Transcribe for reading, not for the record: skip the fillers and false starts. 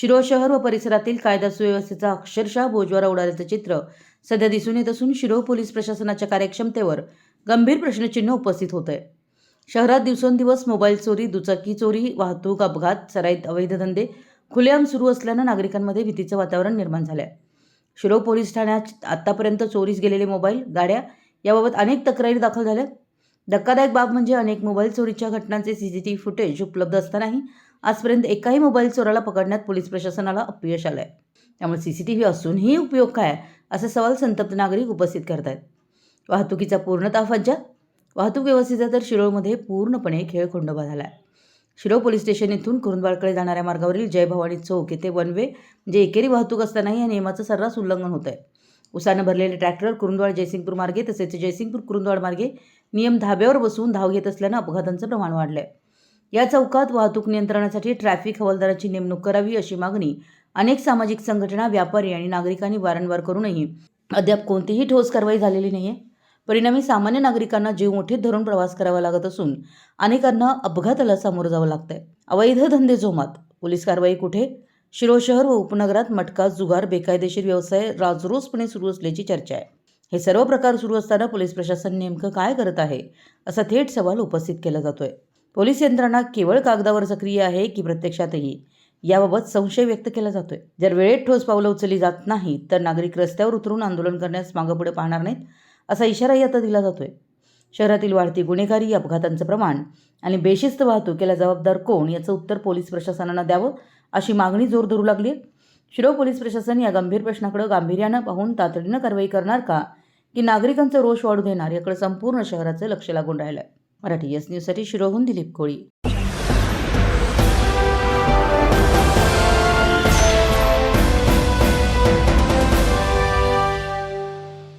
शिरोळ शहर व परिसरातील कायदा सुव्यवस्थेचा अक्षरशः बोजवारा उडाल्याचं चित्र सध्या दिसून येत असून शिरोळ पोलीस प्रशासनाच्या कार्यक्षमतेवर गंभीर प्रश्नचिन्ह उपस्थित होत आहे. शहरात दिवसेंदिवस मोबाईल चोरी, दुचाकी चोरी, वाहतूक अपघात, सराईत अवैध धंदे खुलेआम सुरू असल्यानं नागरिकांमध्ये भीतीचं वातावरण निर्माण झालं आहे. शिरोळ पोलीस ठाण्यात आतापर्यंत चोरीस गेलेले मोबाईल, गाड्या याबाबत अनेक तक्रारी दाखल झाल्या. धक्कादायक बाब म्हणजे अनेक मोबाईल चोरीच्या घटनांचे सीसीटीव्ही फुटेज उपलब्ध असतानाही आजपर्यंत एकाही मोबाईल चोराला पकडण्यात पोलीस प्रशासनाला अपयश आलंय. त्यामुळे सीसीटीव्ही असूनही उपयोग काय, असे सवाल संतप्त नागरिक उपस्थित करतात. वाहतुकीचा पूर्णतः फज्जा. वाहतूक व्यवस्थेचा तर शिरोळमध्ये पूर्णपणे खेळखंडोबा झाला आहे. शिरोळ पोलीस स्टेशन येथून कुरुंदवाडकडे जाणाऱ्या मार्गावरील जय भवानी चौक येथे वन वे म्हणजे एकेरी वाहतूक असतानाही या नियमाचं सर्रास उल्लंघन होत आहे. उसानं भरलेले ट्रॅक्टर कुरुंदवाड जयसिंगपूर मार्गे तसेच जयसिंगपूर कुरुंदवाड मार्गे नियम धाब्यावर बसवून धाव घेत असल्यानं अपघातांचं प्रमाण वाढलंय. या चौकात वाहतूक नियंत्रणासाठी ट्रॅफिक हवालदाराची नेमणूक करावी अशी मागणी अनेक सामाजिक संघटना, व्यापारी आणि नागरिकांनी वारंवार करूनही अद्याप कोणतीही ठोस कारवाई झालेली नाहीये. परिणामी सामान्य नागरिकांना जीव मुठीत धरून प्रवास करावा लागत असून अनेकांना अपघाताला सामोरं जावं लागतंय. अवैध धंदे जोमात. पोलीस कारवाई कुठे? शिरोळ शहर व उपनगरात मटका, जुगार, बेकायदेशीर व्यवसाय राजरोसपणे सुरू असल्याची चर्चा आहे. हे सर्व प्रकार सुरू असताना पोलीस प्रशासन नेमकं काय करत आहे, असा थेट सवाल उपस्थित केला जातोय. पोलीस यंत्रणा केवळ कागदावर सक्रिय आहे की प्रत्यक्षातही, याबाबत संशय व्यक्त केला जातोय. जर वेळेत ठोस पावलं उचलली जात नाही तर नागरिक रस्त्यावर उतरून आंदोलन करण्यास मागेपुढे पाहणार नाहीत, असा इशाराही आता दिला जातोय. शहरातील वाढती गुन्हेगारी, अपघातांचं प्रमाण आणि बेशिस्त वाहतूक याला जबाबदार कोण, याचं उत्तर पोलीस प्रशासनानं द्यावं अशी मागणी जोर धरू लागली. शिरोळ पोलीस प्रशासन या गंभीर प्रश्नाकडे गांभीर्यानं पाहून तातडीनं कारवाई करणार का, की नागरिकांचा रोष वाढू देणार, याकडे संपूर्ण शहराचं लक्ष लागून राहिलंय. मराठी एस न्यूजसाठी शिरोळहून दिलीप कोळी.